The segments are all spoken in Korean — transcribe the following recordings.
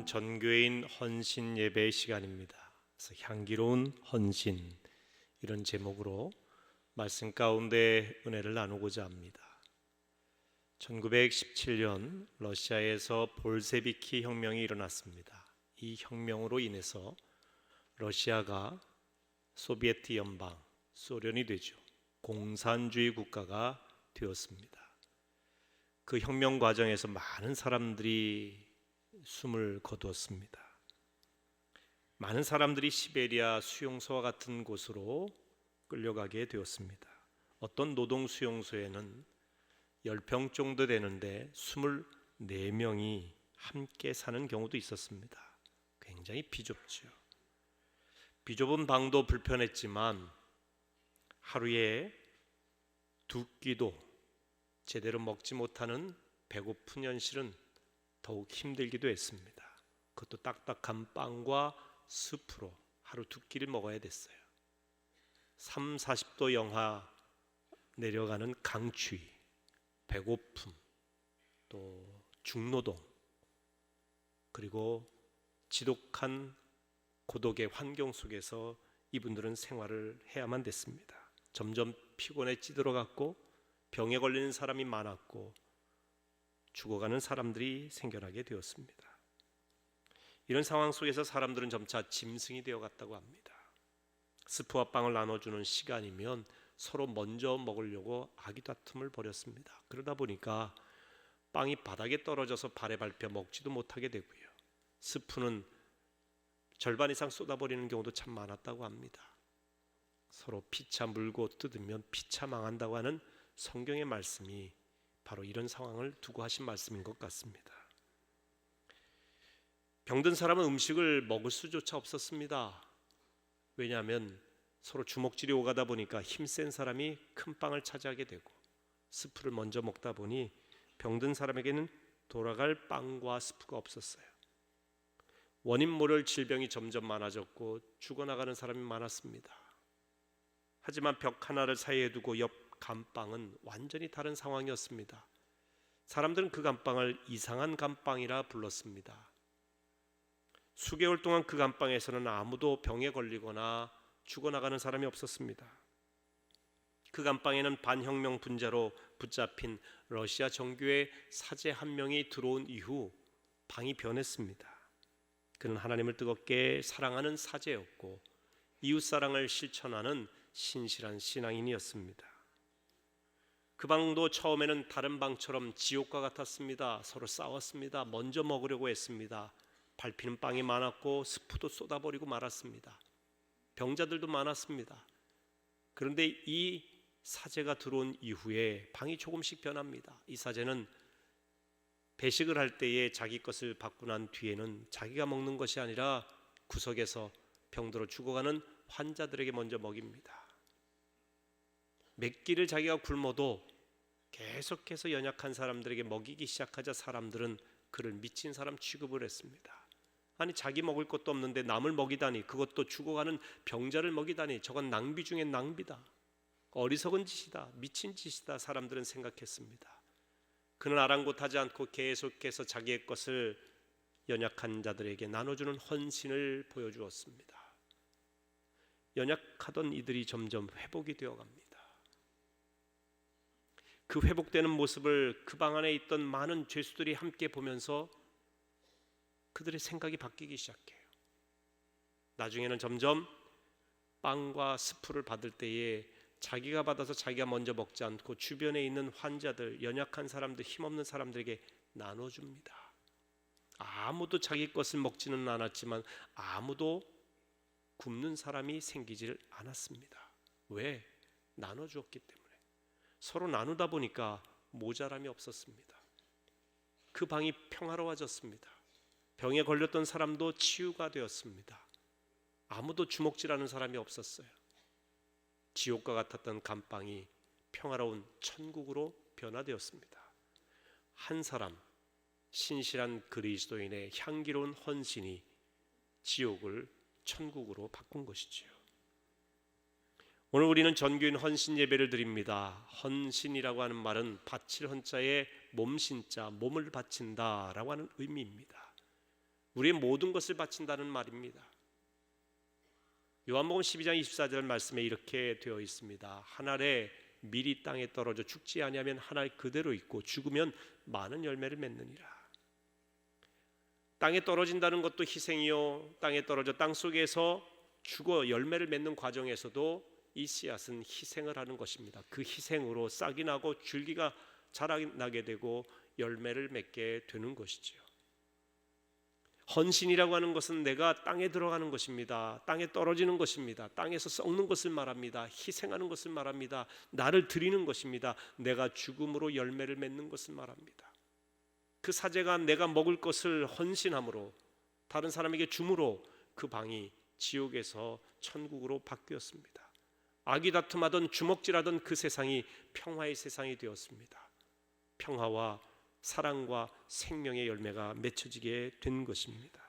전교인 헌신 예배 시간입니다. 그래서 향기로운 헌신, 이런 제목으로 말씀 가운데 은혜를 나누고자 합니다. 1917년 러시아에서 볼세비키 혁명이 일어났습니다. 이 혁명으로 인해서 러시아가 소비에트 연방, 소련이 되죠. 공산주의 국가가 되었습니다. 그 혁명 과정에서 많은 사람들이 숨을 거두었습니다. 많은 사람들이 시베리아 수용소와 같은 곳으로 끌려가게 되었습니다. 어떤 노동 수용소에는 10평 정도 되는데 24명이 함께 사는 경우도 있었습니다. 굉장히 비좁죠. 비좁은 방도 불편했지만 하루에 2끼도 제대로 먹지 못하는 배고픈 현실은 더욱 힘들기도 했습니다. 그것도 딱딱한 빵과 스프로 하루 2끼를 먹어야 됐어요. 30-40도 영하 내려가는 강추위, 배고픔, 또 중노동, 그리고 지독한 고독의 환경 속에서 이분들은 생활을 해야만 됐습니다. 점점 피곤에 찌들어갔고 병에 걸리는 사람이 많았고 죽어가는 사람들이 생겨나게 되었습니다. 이런 상황 속에서 사람들은 점차 짐승이 되어갔다고 합니다. 스프와 빵을 나눠주는 시간이면 서로 먼저 먹으려고 아기다툼을 벌였습니다. 그러다 보니까 빵이 바닥에 떨어져서 발에 밟혀 먹지도 못하게 되고요. 스프는 절반 이상 쏟아버리는 경우도 참 많았다고 합니다. 서로 피차 물고 뜯으면 피차 망한다고 하는 성경의 말씀이 바로 이런 상황을 두고 하신 말씀인 것 같습니다. 병든 사람은 음식을 먹을 수조차 없었습니다. 왜냐하면 서로 주먹질이 오가다 보니까 힘센 사람이 큰 빵을 차지하게 되고 스프를 먼저 먹다 보니 병든 사람에게는 돌아갈 빵과 스프가 없었어요. 원인 모를 질병이 점점 많아졌고 죽어나가는 사람이 많았습니다. 하지만 벽 하나를 사이에 두고 옆 감방은 완전히 다른 상황이었습니다. 사람들은 그 감방을 이상한 감방이라 불렀습니다. 수개월 동안 그 감방에서는 아무도 병에 걸리거나 죽어나가는 사람이 없었습니다. 그 감방에는 반혁명 분자로 붙잡힌 러시아 정교회 사제 한 명이 들어온 이후 방이 변했습니다. 그는 하나님을 뜨겁게 사랑하는 사제였고 이웃사랑을 실천하는 신실한 신앙인이었습니다. 그 방도 처음에는 다른 방처럼 지옥과 같았습니다. 서로 싸웠습니다. 먼저 먹으려고 했습니다. 밟히는 빵이 많았고 스프도 쏟아버리고 말았습니다. 병자들도 많았습니다. 그런데 이 사제가 들어온 이후에 방이 조금씩 변합니다. 이 사제는 배식을 할 때에 자기 것을 받고 난 뒤에는 자기가 먹는 것이 아니라 구석에서 병들어 죽어가는 환자들에게 먼저 먹입니다. 몇 끼를 자기가 굶어도 계속해서 연약한 사람들에게 먹이기 시작하자 사람들은 그를 미친 사람 취급을 했습니다. 아니, 자기 먹을 것도 없는데 남을 먹이다니, 그것도 죽어가는 병자를 먹이다니, 저건 낭비 중에 낭비다, 어리석은 짓이다, 미친 짓이다, 사람들은 생각했습니다. 그는 아랑곳하지 않고 계속해서 자기의 것을 연약한 자들에게 나눠주는 헌신을 보여주었습니다. 연약하던 이들이 점점 회복이 되어갑니다. 그 회복되는 모습을 그 방 안에 있던 많은 죄수들이 함께 보면서 그들의 생각이 바뀌기 시작해요. 나중에는 점점 빵과 스프를 받을 때에 자기가 받아서 자기가 먼저 먹지 않고 주변에 있는 환자들, 연약한 사람들, 힘없는 사람들에게 나눠줍니다. 아무도 자기 것을 먹지는 않았지만 아무도 굶는 사람이 생기질 않았습니다. 왜? 나눠주었기 때문에. 서로 나누다 보니까 모자람이 없었습니다. 그 방이 평화로워졌습니다. 병에 걸렸던 사람도 치유가 되었습니다. 아무도 주먹질하는 사람이 없었어요. 지옥과 같았던 감방이 평화로운 천국으로 변화되었습니다. 한 사람, 신실한 그리스도인의 향기로운 헌신이 지옥을 천국으로 바꾼 것이지요. 오늘 우리는 전교인 헌신 예배를 드립니다. 헌신이라고 하는 말은 바칠 헌자에 몸신자, 몸을 바친다라고 하는 의미입니다. 우리의 모든 것을 바친다는 말입니다. 요한복음 12장 24절 말씀에 이렇게 되어 있습니다. 한 알에 밀이 땅에 떨어져 죽지 아니하면 한 알 그대로 있고 죽으면 많은 열매를 맺느니라. 땅에 떨어진다는 것도 희생이요, 땅에 떨어져 땅 속에서 죽어 열매를 맺는 과정에서도 이 씨앗은 희생을 하는 것입니다. 그 희생으로 싹이 나고 줄기가 자라나게 되고 열매를 맺게 되는 것이지요. 헌신이라고 하는 것은 내가 땅에 들어가는 것입니다. 땅에 떨어지는 것입니다. 땅에서 썩는 것을 말합니다. 희생하는 것을 말합니다. 나를 드리는 것입니다. 내가 죽음으로 열매를 맺는 것을 말합니다. 그 사제가 내가 먹을 것을 헌신함으로, 다른 사람에게 줌으로 그 방이 지옥에서 천국으로 바뀌었습니다. 악이 다툼하던 주먹질하던 그 세상이 평화의 세상이 되었습니다. 평화와 사랑과 생명의 열매가 맺혀지게 된 것입니다.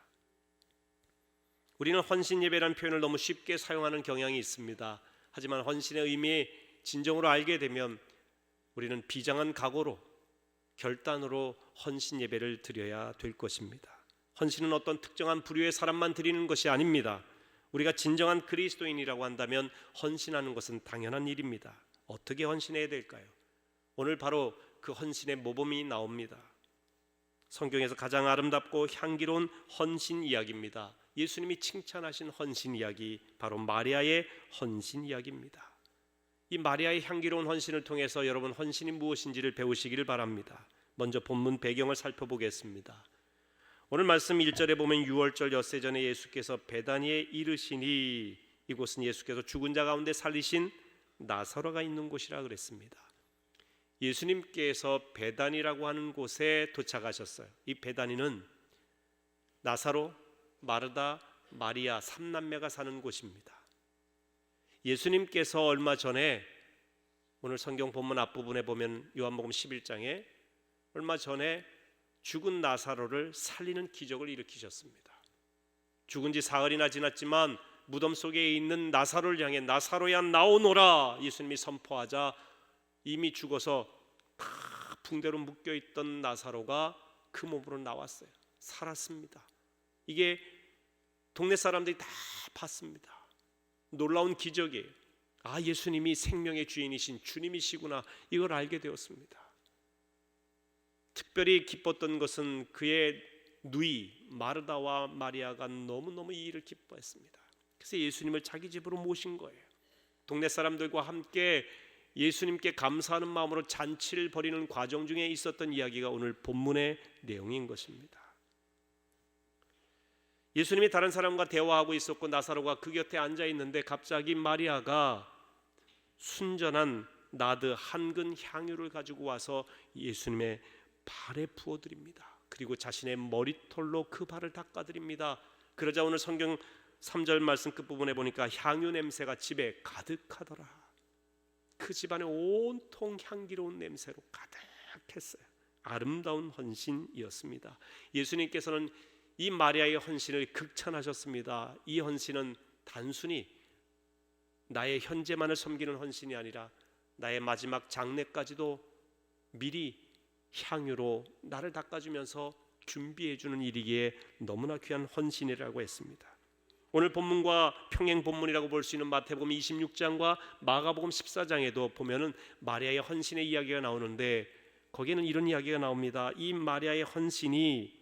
우리는 헌신 예배라는 표현을 너무 쉽게 사용하는 경향이 있습니다. 하지만 헌신의 의미 진정으로 알게 되면 우리는 비장한 각오로, 결단으로 헌신 예배를 드려야 될 것입니다. 헌신은 어떤 특정한 부류의 사람만 드리는 것이 아닙니다. 우리가 진정한 그리스도인이라고 한다면 헌신하는 것은 당연한 일입니다. 어떻게 헌신해야 될까요? 오늘 바로 그 헌신의 모범이 나옵니다. 성경에서 가장 아름답고 향기로운 헌신 이야기입니다. 예수님이 칭찬하신 헌신 이야기, 바로 마리아의 헌신 이야기입니다. 이 마리아의 향기로운 헌신을 통해서 여러분 헌신이 무엇인지를 배우시기를 바랍니다. 먼저 본문 배경을 살펴보겠습니다. 오늘 말씀 1절에 보면 유월절 엿새 전에 예수께서 베다니에 이르시니, 이곳은 예수께서 죽은 자 가운데 살리신 나사로가 있는 곳이라 그랬습니다. 예수님께서 베다니라고 하는 곳에 도착하셨어요. 이 베다니는 나사로, 마르다, 마리아 3남매가 사는 곳입니다. 예수님께서 얼마 전에, 오늘 성경 본문 앞부분에 보면 요한복음 11장에 얼마 전에 죽은 나사로를 살리는 기적을 일으키셨습니다. 죽은 지 사흘이나 지났지만 무덤 속에 있는 나사로를 향해 나사로야 나오노라 예수님이 선포하자 이미 죽어서 다 붕대로 묶여있던 나사로가 그 몸으로 나왔어요. 살았습니다. 이게 동네 사람들이 다 봤습니다. 놀라운 기적이에요. 아, 예수님이 생명의 주인이신 주님이시구나, 이걸 알게 되었습니다. 특별히 기뻤던 것은 그의 누이 마르다와 마리아가 너무너무 이 일을 기뻐했습니다. 그래서 예수님을 자기 집으로 모신 거예요. 동네 사람들과 함께 예수님께 감사하는 마음으로 잔치를 벌이는 과정 중에 있었던 이야기가 오늘 본문의 내용인 것입니다. 예수님이 다른 사람과 대화하고 있었고 나사로가 그 곁에 앉아 있는데 갑자기 마리아가 순전한 나드 한 근 향유를 가지고 와서 예수님의 발에 부어드립니다. 그리고 자신의 머리털로 그 발을 닦아드립니다. 그러자 오늘 성경 3절 말씀 끝부분에 보니까 향유 냄새가 집에 가득하더라. 그 집안에 온통 향기로운 냄새로 가득했어요. 아름다운 헌신이었습니다. 예수님께서는 이 마리아의 헌신을 극찬하셨습니다. 이 헌신은 단순히 나의 현재만을 섬기는 헌신이 아니라 나의 마지막 장래까지도 미리 향유로 나를 닦아주면서 준비해주는 일이기에 너무나 귀한 헌신이라고 했습니다. 오늘 본문과 평행 본문이라고 볼 수 있는 마태복음 26장과 마가복음 14장에도 보면은 마리아의 헌신의 이야기가 나오는데 거기에는 이런 이야기가 나옵니다. 이 마리아의 헌신이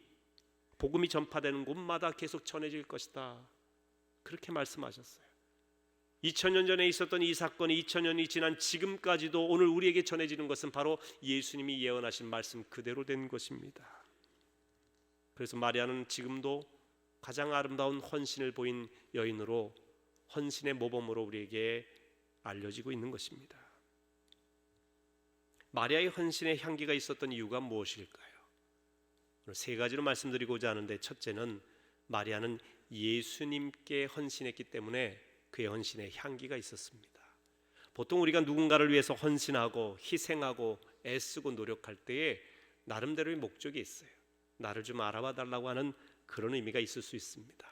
복음이 전파되는 곳마다 계속 전해질 것이다, 그렇게 말씀하셨어요. 2000년 전에 있었던 이 사건이 2000년이 지난 지금까지도 오늘 우리에게 전해지는 것은 바로 예수님이 예언하신 말씀 그대로 된 것입니다. 그래서 마리아는 지금도 가장 아름다운 헌신을 보인 여인으로, 헌신의 모범으로 우리에게 알려지고 있는 것입니다. 마리아의 헌신의 향기가 있었던 이유가 무엇일까요? 오늘 세 가지로 말씀드리고자 하는데, 첫째는 마리아는 예수님께 헌신했기 때문에 그의 헌신에 향기가 있었습니다. 보통 우리가 누군가를 위해서 헌신하고 희생하고 애쓰고 노력할 때에 나름대로의 목적이 있어요. 나를 좀 알아봐 달라고 하는 그런 의미가 있을 수 있습니다.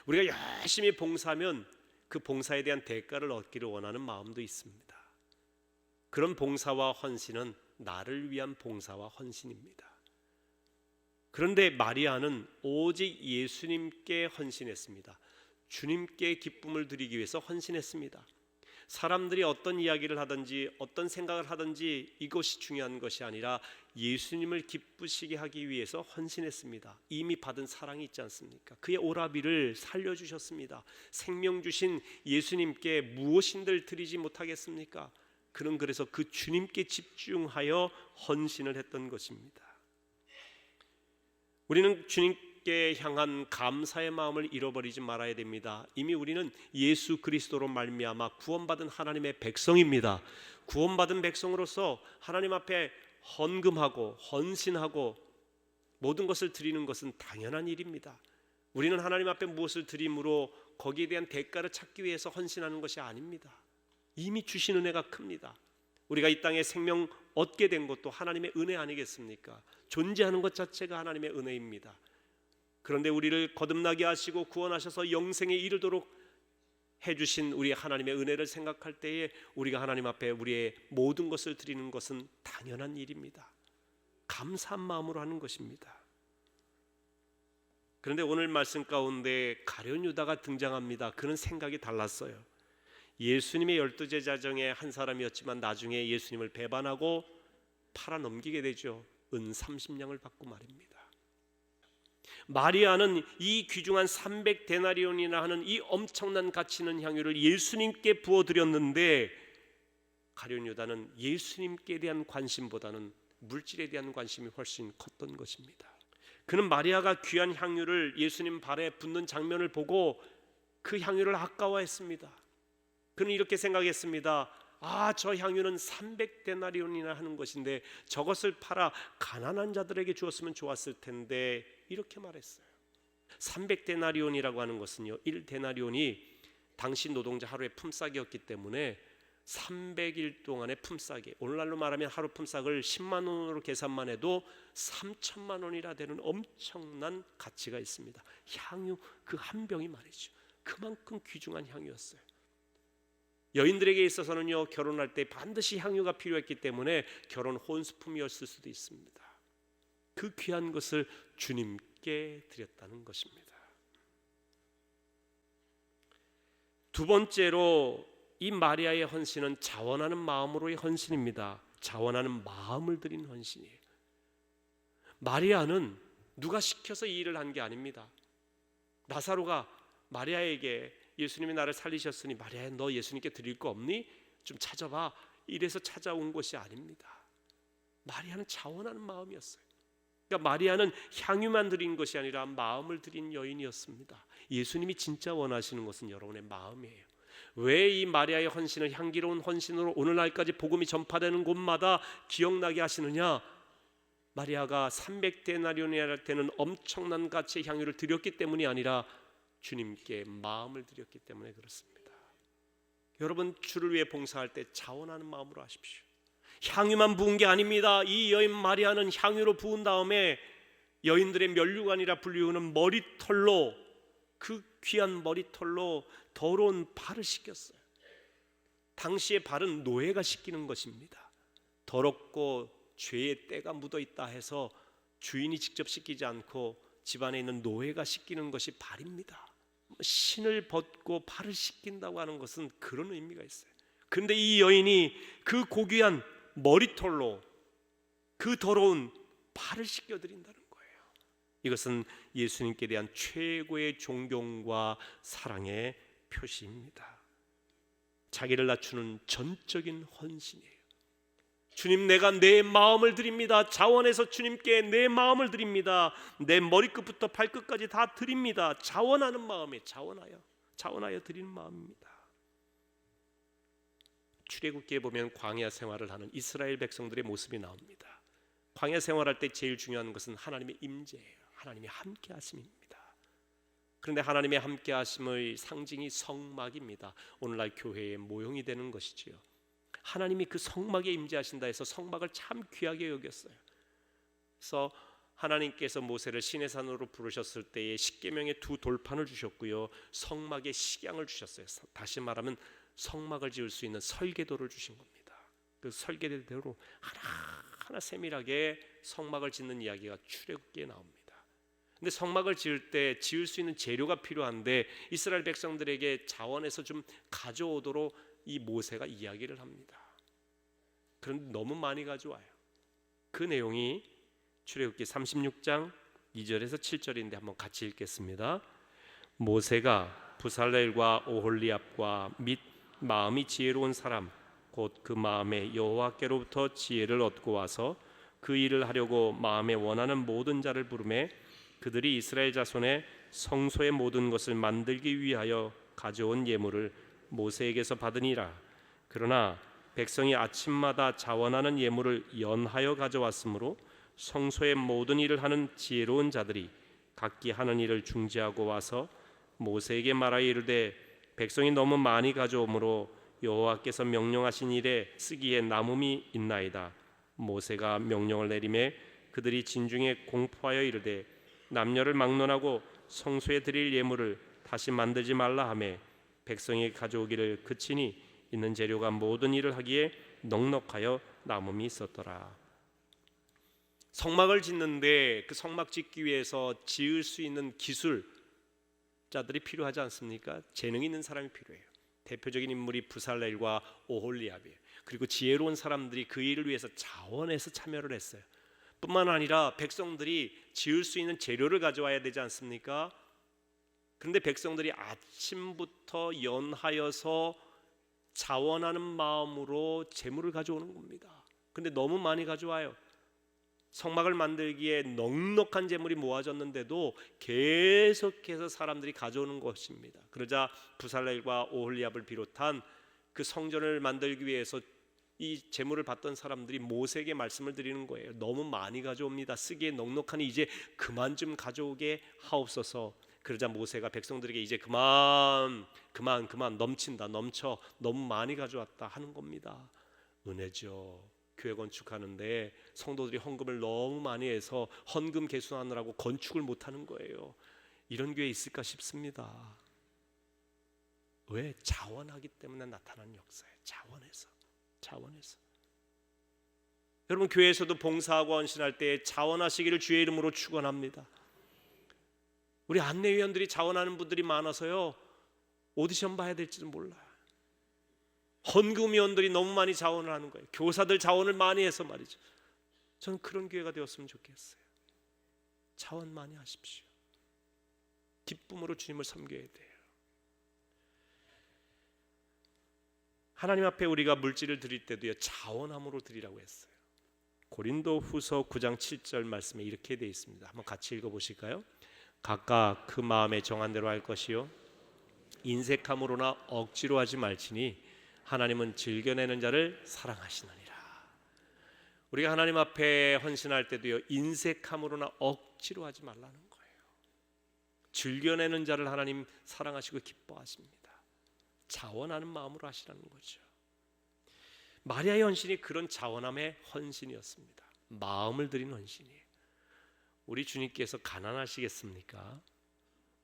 우리가 열심히 봉사하면 그 봉사에 대한 대가를 얻기를 원하는 마음도 있습니다. 그런 봉사와 헌신은 나를 위한 봉사와 헌신입니다. 그런데 마리아는 오직 예수님께 헌신했습니다. 주님께 기쁨을 드리기 위해서 헌신했습니다. 사람들이 어떤 이야기를 하든지 어떤 생각을 하든지 이것이 중요한 것이 아니라 예수님을 기쁘시게 하기 위해서 헌신했습니다. 이미 받은 사랑이 있지 않습니까? 그의 오라비를 살려주셨습니다. 생명 주신 예수님께 무엇인들 드리지 못하겠습니까? 그는 그래서 그 주님께 집중하여 헌신을 했던 것입니다. 우리는 주님께 향한 감사의 마음을 잃어버리지 말아야 됩니다. 이미 우리는 예수 그리스도로 말미암아 구원받은 하나님의 백성입니다. 구원받은 백성으로서 하나님 앞에 헌금하고 헌신하고 모든 것을 드리는 것은 당연한 일입니다. 우리는 하나님 앞에 무엇을 드림으로 거기에 대한 대가를 찾기 위해서 헌신하는 것이 아닙니다. 이미 주신 은혜가 큽니다. 우리가 이 땅에 생명 얻게 된 것도 하나님의 은혜 아니겠습니까? 존재하는 것 자체가 하나님의 은혜입니다. 그런데 우리를 거듭나게 하시고 구원하셔서 영생에 이르도록 해주신 우리 하나님의 은혜를 생각할 때에 우리가 하나님 앞에 우리의 모든 것을 드리는 것은 당연한 일입니다. 감사한 마음으로 하는 것입니다. 그런데 오늘 말씀 가운데 가룟 유다가 등장합니다. 그는 생각이 달랐어요. 예수님의 12제자 중에 한 사람이었지만 나중에 예수님을 배반하고 팔아넘기게 되죠. 은 30냥을 받고 말입니다. 마리아는 이 귀중한 300데나리온이나 하는 이 엄청난 가치 있는 향유를 예수님께 부어드렸는데 가룟 유다는 예수님께 대한 관심보다는 물질에 대한 관심이 훨씬 컸던 것입니다. 그는 마리아가 귀한 향유를 예수님 발에 붓는 장면을 보고 그 향유를 아까워했습니다. 그는 이렇게 생각했습니다. 저 향유는 300데나리온이나 하는 것인데 저것을 팔아 가난한 자들에게 주었으면 좋았을 텐데 이렇게 말했어요. 300데나리온이라고 하는 것은요, 1데나리온이 당시 노동자 하루의 품삯이었기 때문에 300일 동안의 품삯이, 오늘날로 말하면 하루 품삯을 10만 원으로 계산만 해도 3천만 원이라 되는 엄청난 가치가 있습니다. 향유 그 한 병이 말이죠. 그만큼 귀중한 향유였어요. 여인들에게 있어서는요, 결혼할 때 반드시 향유가 필요했기 때문에 결혼 혼수품이었을 수도 있습니다. 그 귀한 것을 주님께 드렸다는 것입니다. 두 번째로 이 마리아의 헌신은 자원하는 마음으로의 헌신입니다. 자원하는 마음을 드린 헌신이에요. 마리아는 누가 시켜서 이 일을 한 게 아닙니다. 나사로가 마리아에게 예수님이 나를 살리셨으니 마리아야 너 예수님께 드릴 거 없니? 좀 찾아봐. 이래서 찾아온 것이 아닙니다. 마리아는 자원하는 마음이었어요. 그러니까 마리아는 향유만 드린 것이 아니라 마음을 드린 여인이었습니다. 예수님이 진짜 원하시는 것은 여러분의 마음이에요. 왜 이 마리아의 헌신을 향기로운 헌신으로 오늘날까지 복음이 전파되는 곳마다 기억나게 하시느냐? 마리아가 300데나리온이나 되는 엄청난 가치의 향유를 드렸기 때문이 아니라 주님께 마음을 드렸기 때문에 그렇습니다. 여러분, 주를 위해 봉사할 때 자원하는 마음으로 하십시오. 향유만 부은 게 아닙니다. 이 여인 마리아는 향유로 부은 다음에 여인들의 면류관이라 불리우는 머리털로, 그 귀한 머리털로 더러운 발을 씻겼어요. 당시의 발은 노예가 씻기는 것입니다. 더럽고 죄의 때가 묻어있다 해서 주인이 직접 씻기지 않고 집안에 있는 노예가 씻기는 것이 발입니다. 신을 벗고 발을 씻긴다고 하는 것은 그런 의미가 있어요. 그런데 이 여인이 그 고귀한 머리털로 그 더러운 발을 씻겨드린다는 거예요. 이것은 예수님께 대한 최고의 존경과 사랑의 표시입니다. 자기를 낮추는 전적인 헌신이에요. 주님, 내가 내 마음을 드립니다. 자원해서 주님께 내 마음을 드립니다. 내 머리끝부터 발끝까지 다 드립니다. 자원하는 마음에 자원하여 드리는 마음입니다. 출애굽기에 보면 광야 생활을 하는 이스라엘 백성들의 모습이 나옵니다. 광야 생활할 때 제일 중요한 것은 하나님의 임재예요. 하나님의 함께 하심입니다. 그런데 하나님의 함께 하심의 상징이 성막입니다. 오늘날 교회의 모형이 되는 것이지요. 하나님이 그 성막에 임재하신다 해서 성막을 참 귀하게 여겼어요. 그래서 하나님께서 모세를 시내산으로 부르셨을 때에 십계명의 두 돌판을 주셨고요, 성막에 식양을 주셨어요. 다시 말하면 성막을 지을 수 있는 설계도를 주신 겁니다. 그 설계도대로 하나하나 세밀하게 성막을 짓는 이야기가 출애굽기에 나옵니다. 근데 성막을 지을 때 지을 수 있는 재료가 필요한데 이스라엘 백성들에게 자원에서 좀 가져오도록 이 모세가 이야기를 합니다. 그런데 너무 많이 가져와요. 그 내용이 출애굽기 36장 2절에서 7절인데 한번 같이 읽겠습니다. 모세가 부살렐과 오홀리압과 및 마음이 지혜로운 사람 곧 그 마음에 여호와께로부터 지혜를 얻고 와서 그 일을 하려고 마음에 원하는 모든 자를 부르매 그들이 이스라엘 자손의 성소의 모든 것을 만들기 위하여 가져온 예물을 모세에게서 받으니라. 그러나 백성이 아침마다 자원하는 예물을 연하여 가져왔으므로 성소의 모든 일을 하는 지혜로운 자들이 각기 하는 일을 중지하고 와서 모세에게 말하여 이르되 백성이 너무 많이 가져오므로 여호와께서 명령하신 일에 쓰기에 남음이 있나이다. 모세가 명령을 내리매 그들이 진중에 공포하여 이르되 남녀를 막론하고 성소에 드릴 예물을 다시 만들지 말라 하매 백성이 가져오기를 그치니 있는 재료가 모든 일을 하기에 넉넉하여 남음이 있었더라. 성막을 짓는데 그 성막 짓기 위해서 지을 수 있는 기술자들이 필요하지 않습니까? 재능 있는 사람이 필요해요. 대표적인 인물이 부살렐과 오홀리압이에요. 그리고 지혜로운 사람들이 그 일을 위해서 자원해서 참여를 했어요. 뿐만 아니라 백성들이 지을 수 있는 재료를 가져와야 되지 않습니까? 그런데 백성들이 아침부터 연하여서 자원하는 마음으로 재물을 가져오는 겁니다. 근데 너무 많이 가져와요. 성막을 만들기에 넉넉한 재물이 모아졌는데도 계속해서 사람들이 가져오는 것입니다. 그러자 부살렐과 오홀리압을 비롯한 그 성전을 만들기 위해서 이 재물을 받던 사람들이 모세에게 말씀을 드리는 거예요. 너무 많이 가져옵니다. 쓰기에 넉넉하니 이제 그만 좀 가져오게 하옵소서. 그러자 모세가 백성들에게 이제 그만 넘친다, 넘쳐, 너무 많이 가져왔다 하는 겁니다. 은혜죠. 교회 건축하는데 성도들이 헌금을 너무 많이 해서 헌금 개수하느라고 건축을 못하는 거예요. 이런 교회 있을까 싶습니다. 왜? 자원하기 때문에 나타나는 역사예요. 자원해서. 여러분, 교회에서도 봉사하고 헌신할 때 자원하시기를 주의 이름으로 축원합니다. 우리 안내위원들이 자원하는 분들이 많아서요, 오디션 봐야 될지도 몰라요. 헌금위원들이 너무 많이 자원을 하는 거예요. 교사들 자원을 많이 해서 말이죠. 저는 그런 교회가 되었으면 좋겠어요. 자원 많이 하십시오. 기쁨으로 주님을 섬겨야 돼요. 하나님 앞에 우리가 물질을 드릴 때도요, 자원함으로 드리라고 했어요. 고린도후서 9장 7절 말씀에 이렇게 되어 있습니다. 한번 같이 읽어보실까요? 각각 그 마음에 정한 대로 할 것이요 인색함으로나 억지로 하지 말지니 하나님은 즐겨내는 자를 사랑하시느니라. 우리가 하나님 앞에 헌신할 때도요, 인색함으로나 억지로 하지 말라는 거예요. 즐겨내는 자를 하나님 사랑하시고 기뻐하십니다. 자원하는 마음으로 하시라는 거죠. 마리아의 헌신이 그런 자원함의 헌신이었습니다. 마음을 드린 헌신이에요. 우리 주님께서 가난하시겠습니까?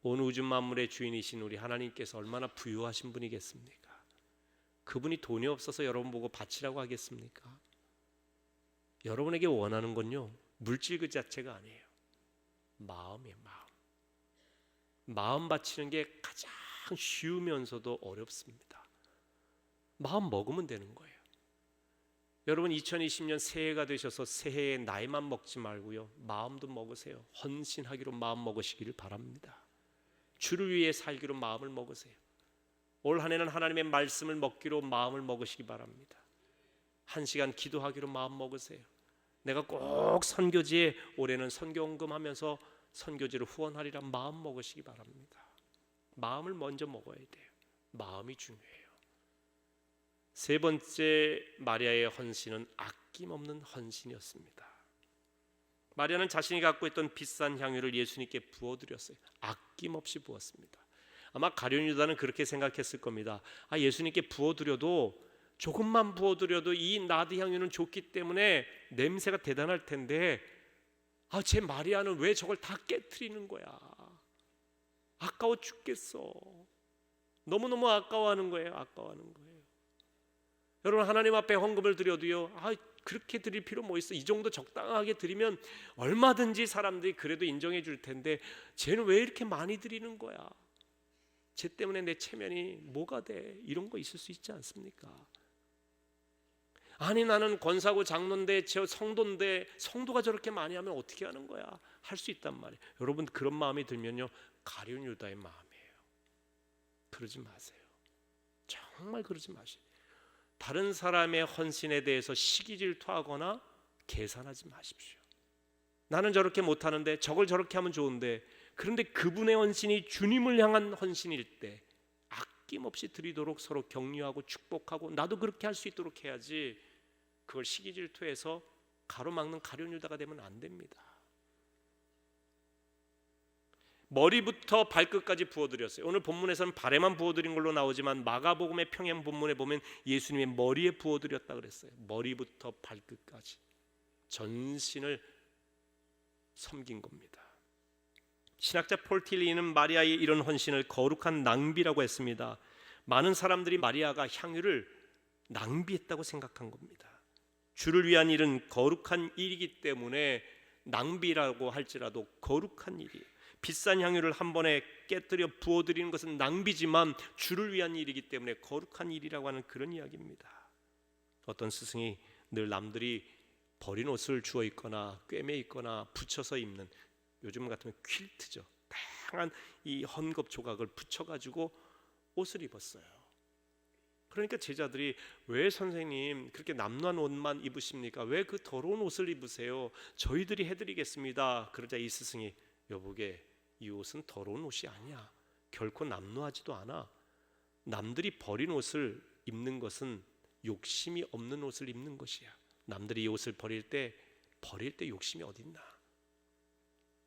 온 우주 만물의 주인이신 우리 하나님께서 얼마나 부유하신 분이겠습니까? 그분이 돈이 없어서 여러분 보고 바치라고 하겠습니까? 여러분에게 원하는 건요, 물질 그 자체가 아니에요. 마음이에요. 마음 바치는 게 가장 쉬우면서도 어렵습니다. 마음 먹으면 되는 거예요. 여러분, 2020년 새해가 되셔서 새해에 나이만 먹지 말고요, 마음도 먹으세요. 헌신하기로 마음 먹으시기를 바랍니다. 주를 위해 살기로 마음을 먹으세요. 올 한 해는 하나님의 말씀을 먹기로 마음을 먹으시기 바랍니다. 1시간 기도하기로 마음 먹으세요. 내가 꼭 선교지에 올해는 선교헌금하면서 선교지를 후원하리라 마음 먹으시기 바랍니다. 마음을 먼저 먹어야 돼요. 마음이 중요해요. 세 번째 마리아의 헌신은 아낌없는 헌신이었습니다. 마리아는 자신이 갖고 있던 비싼 향유를 예수님께 부어드렸어요. 아낌없이 부었습니다. 아마 가룟 유다는 그렇게 생각했을 겁니다. 예수님께 부어드려도, 조금만 부어드려도 이 나드 향유는 좋기 때문에 냄새가 대단할 텐데, 제 마리아는 왜 저걸 다 깨트리는 거야? 아까워 죽겠어. 너무너무 아까워하는 거예요. 여러분, 하나님 앞에 헌금을 드려도요, 그렇게 드릴 필요 뭐 있어? 이 정도 적당하게 드리면 얼마든지 사람들이 그래도 인정해 줄 텐데 쟤는 왜 이렇게 많이 드리는 거야? 쟤 때문에 내 체면이 뭐가 돼? 이런 거 있을 수 있지 않습니까? 아니 나는 권사고 장로인데 저 성도인데 성도가 저렇게 많이 하면 어떻게 하는 거야? 할 수 있단 말이에요. 여러분 그런 마음이 들면요, 가룟 유다의 마음이에요. 그러지 마세요. 정말 그러지 마세요. 다른 사람의 헌신에 대해서 시기 질투하거나 계산하지 마십시오. 나는 저렇게 못하는데 저걸 저렇게 하면 좋은데, 그런데 그분의 헌신이 주님을 향한 헌신일 때 아낌없이 드리도록 서로 격려하고 축복하고 나도 그렇게 할 수 있도록 해야지, 그걸 시기 질투해서 가로막는 가룟 유다가 되면 안 됩니다. 머리부터 발끝까지 부어드렸어요. 오늘 본문에서는 발에만 부어드린 걸로 나오지만 마가복음의 평행 본문에 보면 예수님의 머리에 부어드렸다 그랬어요. 머리부터 발끝까지 전신을 섬긴 겁니다. 신학자 폴 틸리는 마리아의 이런 헌신을 거룩한 낭비라고 했습니다. 많은 사람들이 마리아가 향유를 낭비했다고 생각한 겁니다. 주를 위한 일은 거룩한 일이기 때문에 낭비라고 할지라도 거룩한 일이에요. 비싼 향유를 한 번에 깨뜨려 부어드리는 것은 낭비지만 주를 위한 일이기 때문에 거룩한 일이라고 하는 그런 이야기입니다. 어떤 스승이 늘 남들이 버린 옷을 주워 입거나 꿰매 입거나 붙여서 입는, 요즘 같으면 퀼트죠, 다양한 이 헌겁 조각을 붙여가지고 옷을 입었어요. 그러니까 제자들이 왜 선생님 그렇게 남루한 옷만 입으십니까? 왜 그 더러운 옷을 입으세요? 저희들이 해드리겠습니다. 그러자 이 스승이, 여보게, 이 옷은 더러운 옷이 아니야. 결코 남루하지도 않아. 남들이 버린 옷을 입는 것은 욕심이 없는 옷을 입는 것이야. 남들이 이 옷을 버릴 때 욕심이 어딨나.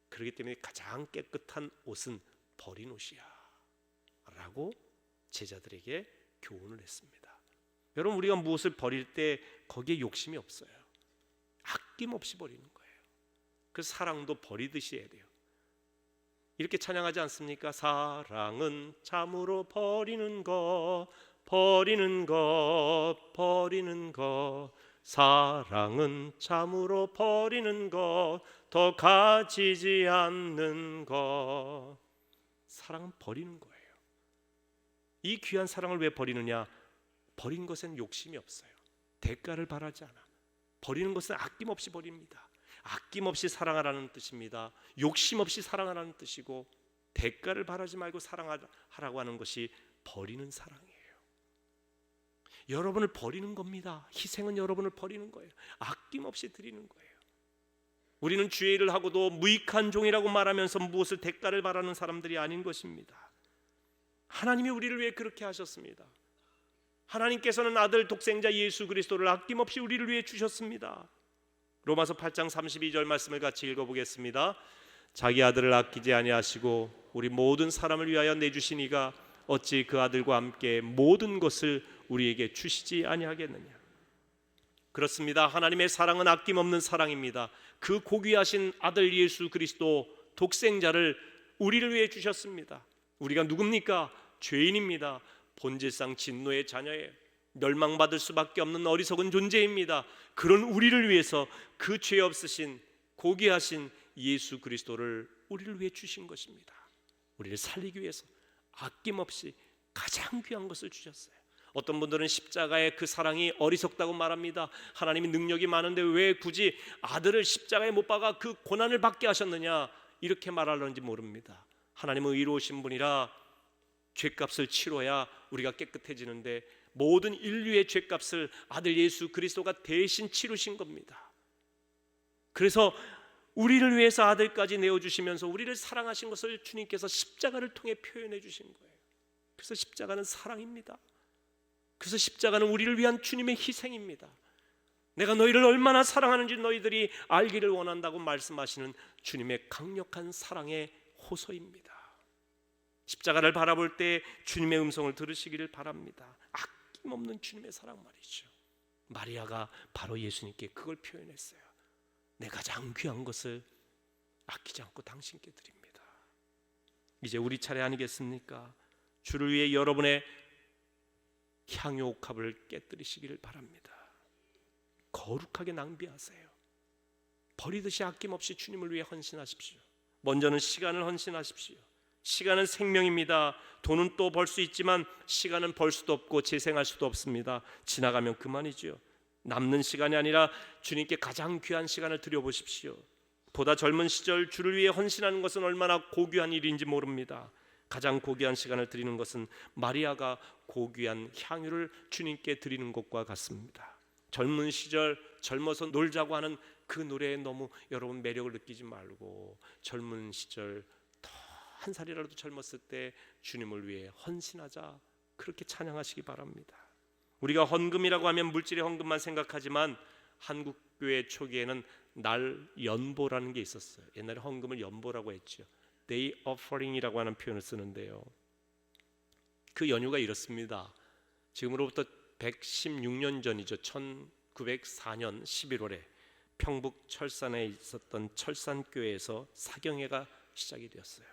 그렇기 때문에 가장 깨끗한 옷은 버린 옷이야 라고 제자들에게 교훈을 했습니다. 여러분, 우리가 무엇을 버릴 때 거기에 욕심이 없어요. 아낌없이 버리는 거예요. 그 사랑도 버리듯이 해야 돼요. 이렇게 찬양하지 않습니까? 사랑은 참으로 버리는 것, 버리는 것, 버리는 것. 사랑은 참으로 버리는 것, 더 가지지 않는 것. 사랑은 버리는 거예요. 이 귀한 사랑을 왜 버리느냐? 버린 것엔 욕심이 없어요. 대가를 바라지 않아. 버리는 것은 아낌없이 버립니다. 아낌없이 사랑하라는 뜻입니다. 욕심 없이 사랑하라는 뜻이고, 대가를 바라지 말고 사랑하라고 하는 것이 버리는 사랑이에요. 여러분을 버리는 겁니다. 희생은 여러분을 버리는 거예요. 아낌없이 드리는 거예요. 우리는 주의 일을 하고도 무익한 종이라고 말하면서 무엇을 대가를 바라는 사람들이 아닌 것입니다. 하나님이 우리를 위해 그렇게 하셨습니다. 하나님께서는 아들 독생자 예수 그리스도를 아낌없이 우리를 위해 주셨습니다. 로마서 8장 32절 말씀을 같이 읽어보겠습니다. 자기 아들을 아끼지 아니하시고 우리 모든 사람을 위하여 내주시니가 어찌 그 아들과 함께 모든 것을 우리에게 주시지 아니하겠느냐. 그렇습니다. 하나님의 사랑은 아낌없는 사랑입니다. 그 고귀하신 아들 예수 그리스도 독생자를 우리를 위해 주셨습니다. 우리가 누굽니까? 죄인입니다. 본질상 진노의 자녀예요. 멸망받을 수밖에 없는 어리석은 존재입니다. 그런 우리를 위해서 그 죄 없으신 고귀하신 예수 그리스도를 우리를 위해 주신 것입니다. 우리를 살리기 위해서 아낌없이 가장 귀한 것을 주셨어요. 어떤 분들은 십자가의 그 사랑이 어리석다고 말합니다. 하나님이 능력이 많은데 왜 굳이 아들을 십자가에 못 박아 그 고난을 받게 하셨느냐, 이렇게 말하는지 모릅니다. 하나님은 의로우신 분이라 죄값을 치러야 우리가 깨끗해지는데 모든 인류의 죄값을 아들 예수 그리스도가 대신 치르신 겁니다. 그래서 우리를 위해서 아들까지 내어주시면서 우리를 사랑하신 것을 주님께서 십자가를 통해 표현해 주신 거예요. 그래서 십자가는 사랑입니다. 그래서 십자가는 우리를 위한 주님의 희생입니다. 내가 너희를 얼마나 사랑하는지 너희들이 알기를 원한다고 말씀하시는 주님의 강력한 사랑의 호소입니다. 십자가를 바라볼 때 주님의 음성을 들으시기를 바랍니다. 아낌없는 주님의 사랑 말이죠. 마리아가 바로 예수님께 그걸 표현했어요. 내 가장 귀한 것을 아끼지 않고 당신께 드립니다. 이제 우리 차례 아니겠습니까? 주를 위해 여러분의 향유 옥합을 깨뜨리시기를 바랍니다. 거룩하게 낭비하세요. 버리듯이 아낌없이 주님을 위해 헌신하십시오. 먼저는 시간을 헌신하십시오. 시간은 생명입니다. 돈은 또 벌 수 있지만 시간은 벌 수도 없고 재생할 수도 없습니다. 지나가면 그만이죠. 남는 시간이 아니라 주님께 가장 귀한 시간을 드려보십시오. 보다 젊은 시절 주를 위해 헌신하는 것은 얼마나 고귀한 일인지 모릅니다. 가장 고귀한 시간을 드리는 것은 마리아가 고귀한 향유를 주님께 드리는 것과 같습니다. 젊은 시절 젊어서 놀자고 하는 그 노래에 너무 여러분 매력을 느끼지 말고 젊은 시절 더 한 살이라도 젊었을 때 주님을 위해 헌신하자, 그렇게 찬양하시기 바랍니다. 우리가 헌금이라고 하면 물질의 헌금만 생각하지만 한국 교회 초기에는 날 연보라는 게 있었어요. 옛날에 헌금을 연보라고 했죠. Day offering이라고 하는 표현을 쓰는데요, 그 연유가 이렇습니다. 지금으로부터 116년 전이죠. 1904년 11월에 평북 철산에 있었던 철산교회에서 사경회가 시작이 되었어요.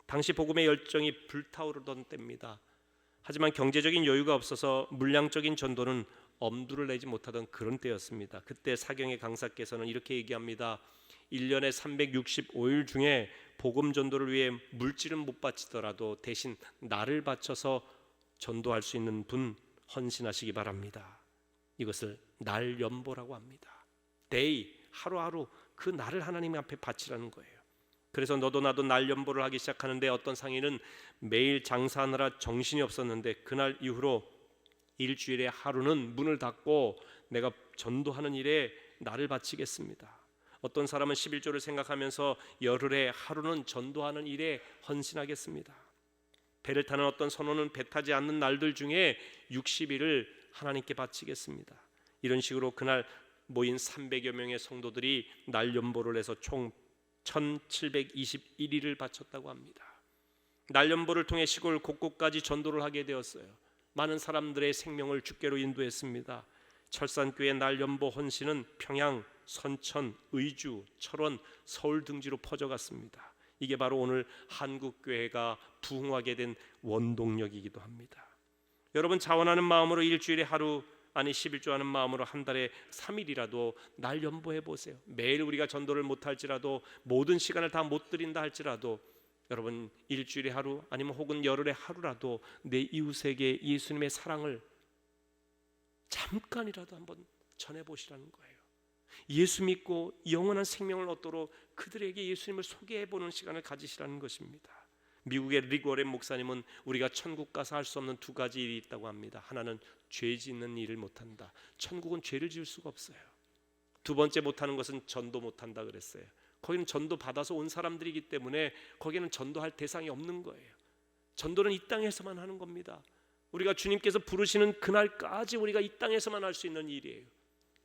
당시 복음의 열정이 불타오르던 때입니다. 하지만 경제적인 여유가 없어서 물량적인 전도는 엄두를 내지 못하던 그런 때였습니다. 그때 사경회 강사께서는 이렇게 얘기합니다. 1년에 365일 중에 복음 전도를 위해 물질은 못 바치더라도 대신 날을 바쳐서 전도할 수 있는 분 헌신하시기 바랍니다. 이것을 날 연보라고 합니다. 데이, 하루하루 그 날을 하나님 앞에 바치라는 거예요. 그래서 너도 나도 날 연보를 하기 시작하는데 어떤 상인은 매일 장사하느라 정신이 없었는데 그날 이후로 일주일에 하루는 문을 닫고 내가 전도하는 일에 나를 바치겠습니다. 어떤 사람은 11조를 생각하면서 열흘에 하루는 전도하는 일에 헌신하겠습니다. 배를 타는 어떤 선원은 배 타지 않는 날들 중에 60일을 하나님께 바치겠습니다. 이런 식으로 그날 모인 300여 명의 성도들이 날 연보를 해서 총 1721일을 바쳤다고 합니다. 날 연보를 통해 시골 곳곳까지 전도를 하게 되었어요. 많은 사람들의 생명을 주께로 인도했습니다. 철산교회 날 연보 헌신은 평양, 선천, 의주, 철원, 서울 등지로 퍼져갔습니다. 이게 바로 오늘 한국교회가 부흥하게 된 원동력이기도 합니다. 여러분, 자원하는 마음으로 일주일에 하루, 아니 11조 하는 마음으로 한 달에 3일이라도 날 연보해 보세요. 매일 우리가 전도를 못할지라도, 모든 시간을 다 못 드린다 할지라도 여러분 일주일에 하루 아니면 혹은 열흘에 하루라도 내 이웃에게 예수님의 사랑을 잠깐이라도 한번 전해보시라는 거예요. 예수 믿고 영원한 생명을 얻도록 그들에게 예수님을 소개해보는 시간을 가지시라는 것입니다. 미국의 릭 워렌 목사님은 우리가 천국 가서 할 수 없는 두 가지 일이 있다고 합니다. 하나는 죄 짓는 일을 못한다. 천국은 죄를 지을 수가 없어요. 두 번째 못하는 것은 전도 못한다 그랬어요. 거기는 전도 받아서 온 사람들이기 때문에 거기는 전도할 대상이 없는 거예요. 전도는 이 땅에서만 하는 겁니다. 우리가 주님께서 부르시는 그날까지 우리가 이 땅에서만 할 수 있는 일이에요.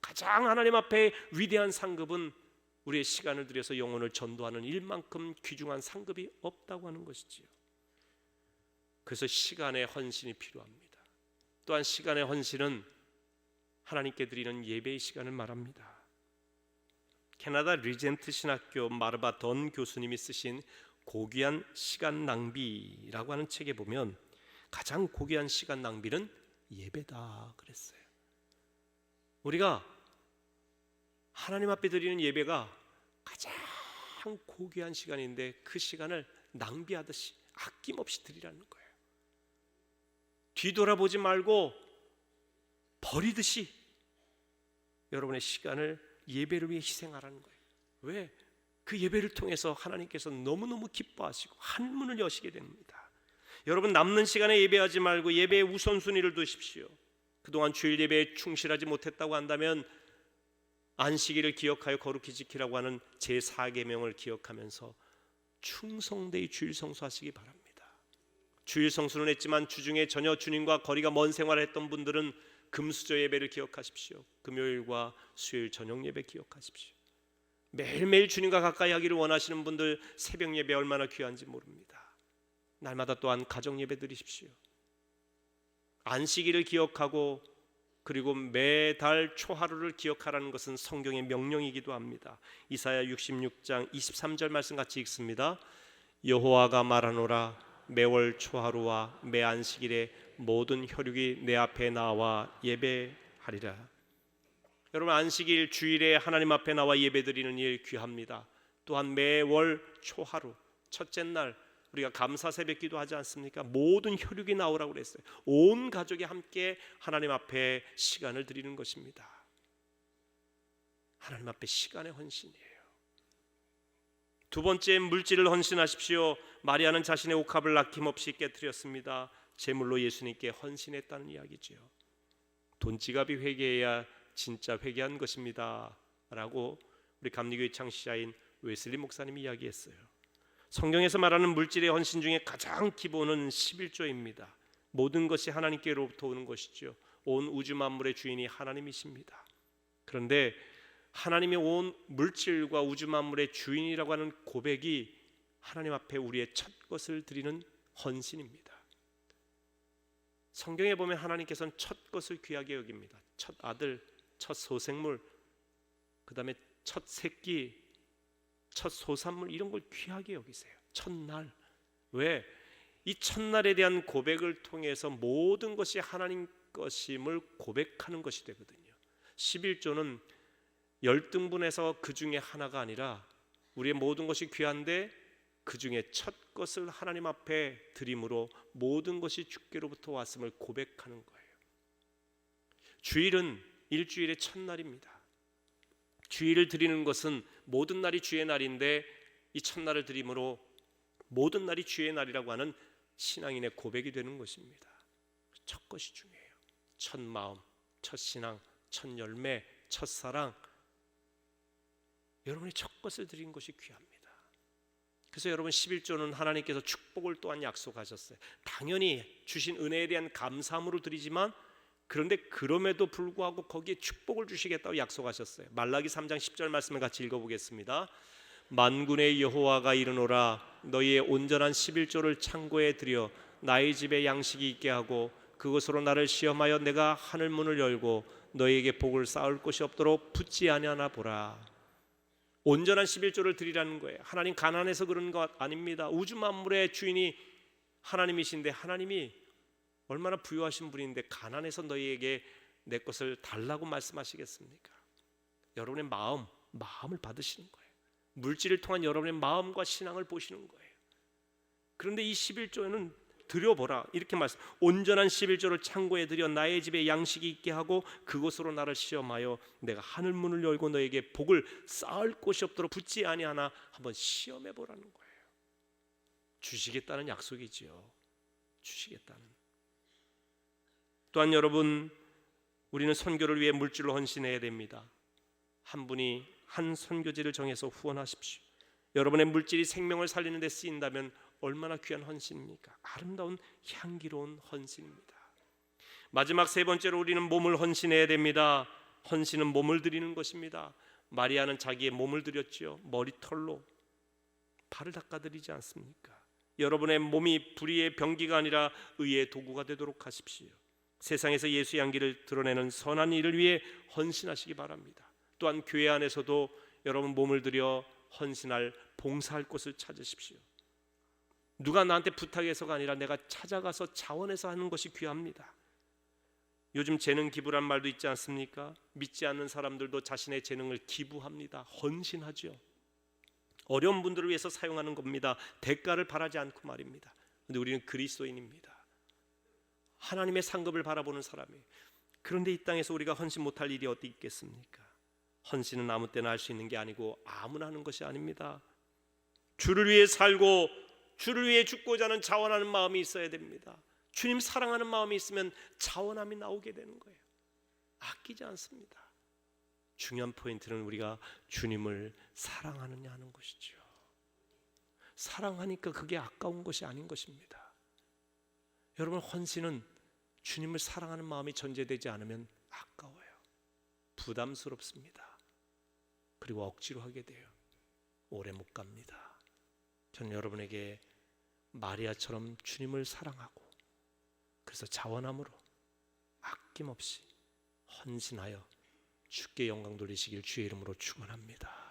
가장 하나님 앞에 위대한 상급은 우리의 시간을 들여서 영혼을 전도하는 일만큼 귀중한 상급이 없다고 하는 것이지요. 그래서 시간의 헌신이 필요합니다. 또한 시간의 헌신은 하나님께 드리는 예배의 시간을 말합니다. 캐나다 리젠트 신학교 마르바 던 교수님이 쓰신 고귀한 시간 낭비라고 하는 책에 보면 가장 고귀한 시간 낭비는 예배다 그랬어요. 우리가 하나님 앞에 드리는 예배가 가장 고귀한 시간인데 그 시간을 낭비하듯이 아낌없이 드리라는 거예요. 뒤돌아보지 말고 버리듯이 여러분의 시간을 예배를 위해 희생하라는 거예요. 왜? 그 예배를 통해서 하나님께서 너무너무 기뻐하시고 한문을 여시게 됩니다. 여러분, 남는 시간에 예배하지 말고 예배의 우선순위를 두십시오. 그동안 주일 예배에 충실하지 못했다고 한다면 안식일을 기억하여 거룩히 지키라고 하는 제4계명을 기억하면서 충성되이 주일 성수하시기 바랍니다. 주일 성수는 했지만 주중에 전혀 주님과 거리가 먼 생활을 했던 분들은 금수저 예배를 기억하십시오. 금요일과 수요일 저녁 예배 기억하십시오. 매일매일 주님과 가까이 하기를 원하시는 분들 새벽 예배 얼마나 귀한지 모릅니다. 날마다 또한 가정 예배 드리십시오. 안식일을 기억하고 그리고 매달 초하루를 기억하라는 것은 성경의 명령이기도 합니다. 이사야 66장 23절 말씀 같이 읽습니다. 여호와가 말하노라 매월 초하루와 매 안식일에 모든 혈육이 내 앞에 나와 예배하리라. 여러분, 안식일 주일에 하나님 앞에 나와 예배드리는 일 귀합니다. 또한 매월 초하루 첫째 날 우리가 감사 새벽기도 하지 않습니까? 모든 혈육이 나오라고 그랬어요. 온 가족이 함께 하나님 앞에 시간을 드리는 것입니다. 하나님 앞에 시간의 헌신이에요. 두 번째, 물질을 헌신하십시오. 마리아는 자신의 옥합을 아낌없이 깨뜨렸습니다. 제물로 예수님께 헌신했다는 이야기죠. 돈지갑이 회개해야 진짜 회개한 것입니다 라고 우리 감리교회 창시자인 웨슬리 목사님이 이야기했어요. 성경에서 말하는 물질의 헌신 중에 가장 기본은 11조입니다. 모든 것이 하나님께로부터 오는 것이죠. 온 우주 만물의 주인이 하나님이십니다. 그런데 하나님이 온 물질과 우주 만물의 주인이라고 하는 고백이 하나님 앞에 우리의 첫 것을 드리는 헌신입니다. 성경에 보면 하나님께서는 첫 것을 귀하게 여깁니다. 첫 아들, 첫 소생물, 그 다음에 첫 새끼, 첫 소산물, 이런 걸 귀하게 여기세요. 첫날. 왜? 이 첫날에 대한 고백을 통해서 모든 것이 하나님 것임을 고백하는 것이 되거든요. 11조는 열등분해서 그 중에 하나가 아니라 우리의 모든 것이 귀한데 그 중에 첫 것을 하나님 앞에 드림으로 모든 것이 주께로부터 왔음을 고백하는 거예요. 주일은 일주일의 첫날입니다. 주일을 드리는 것은 모든 날이 주의 날인데 이 첫날을 드림으로 모든 날이 주의 날이라고 하는 신앙인의 고백이 되는 것입니다. 첫 것이 중요해요. 첫 마음, 첫 신앙, 첫 열매, 첫 사랑. 여러분이 첫 것을 드린 것이 귀합니다. 그래서 여러분, 11조는 하나님께서 축복을 또한 약속하셨어요. 당연히 주신 은혜에 대한 감사함으로 드리지만 그런데 그럼에도 불구하고 거기에 축복을 주시겠다고 약속하셨어요. 말라기 3장 10절 말씀을 같이 읽어보겠습니다. 만군의 여호와가 이르노라, 너희의 온전한 11조를 창고에 들여 나의 집에 양식이 있게 하고 그것으로 나를 시험하여 내가 하늘 문을 열고 너희에게 복을 쌓을 곳이 없도록 붙지 아니하나 보라. 온전한 11조를 드리라는 거예요. 하나님 가난해서 그런 것 아닙니다. 우주 만물의 주인이 하나님이신데 하나님이 얼마나 부유하신 분인데 가난해서 너희에게 내 것을 달라고 말씀하시겠습니까? 여러분의 마음을 받으시는 거예요. 물질을 통한 여러분의 마음과 신앙을 보시는 거예요. 그런데 이 11조에는 드려보라 이렇게 말씀. 온전한 11조를 창고에 들여 나의 집에 양식이 있게 하고 그곳으로 나를 시험하여 내가 하늘 문을 열고 너에게 복을 쌓을 곳이 없도록 붙지 아니하나 한번 시험해 보라는 거예요. 주시겠다는 약속이지요. 주시겠다는. 또한 여러분, 우리는 선교를 위해 물질로 헌신해야 됩니다. 한 분이 한 선교지를 정해서 후원하십시오. 여러분의 물질이 생명을 살리는 데 쓰인다면 얼마나 귀한 헌신입니까? 아름다운 향기로운 헌신입니다. 마지막 세 번째로 우리는 몸을 헌신해야 됩니다. 헌신은 몸을 드리는 것입니다. 마리아는 자기의 몸을 드렸지요. 머리털로 발을 닦아드리지 않습니까? 여러분의 몸이 불의의 병기가 아니라 의의 도구가 되도록 하십시오. 세상에서 예수의 향기를 드러내는 선한 일을 위해 헌신하시기 바랍니다. 또한 교회 안에서도 여러분 몸을 들여 헌신할, 봉사할 곳을 찾으십시오. 누가 나한테 부탁해서가 아니라 내가 찾아가서 자원해서 하는 것이 귀합니다. 요즘 재능 기부란 말도 있지 않습니까? 믿지 않는 사람들도 자신의 재능을 기부합니다. 헌신하죠. 어려운 분들을 위해서 사용하는 겁니다. 대가를 바라지 않고 말입니다. 그런데 우리는 그리스도인입니다. 하나님의 상급을 바라보는 사람이에요. 그런데 이 땅에서 우리가 헌신 못할 일이 어디 있겠습니까? 헌신은 아무 때나 할 수 있는 게 아니고 아무나 하는 것이 아닙니다. 주를 위해 살고 주를 위해 죽고자 하는 자원하는 마음이 있어야 됩니다. 주님 사랑하는 마음이 있으면 자원함이 나오게 되는 거예요. 아끼지 않습니다. 중요한 포인트는 우리가 주님을 사랑하느냐 하는 것이죠. 사랑하니까 그게 아까운 것이 아닌 것입니다. 여러분, 헌신은 주님을 사랑하는 마음이 전제되지 않으면 아까워요. 부담스럽습니다. 그리고 억지로 하게 돼요. 오래 못 갑니다. 저는 여러분에게 마리아처럼 주님을 사랑하고 그래서 자원함으로 아낌없이 헌신하여 주께 영광 돌리시길 주의 이름으로 축원합니다.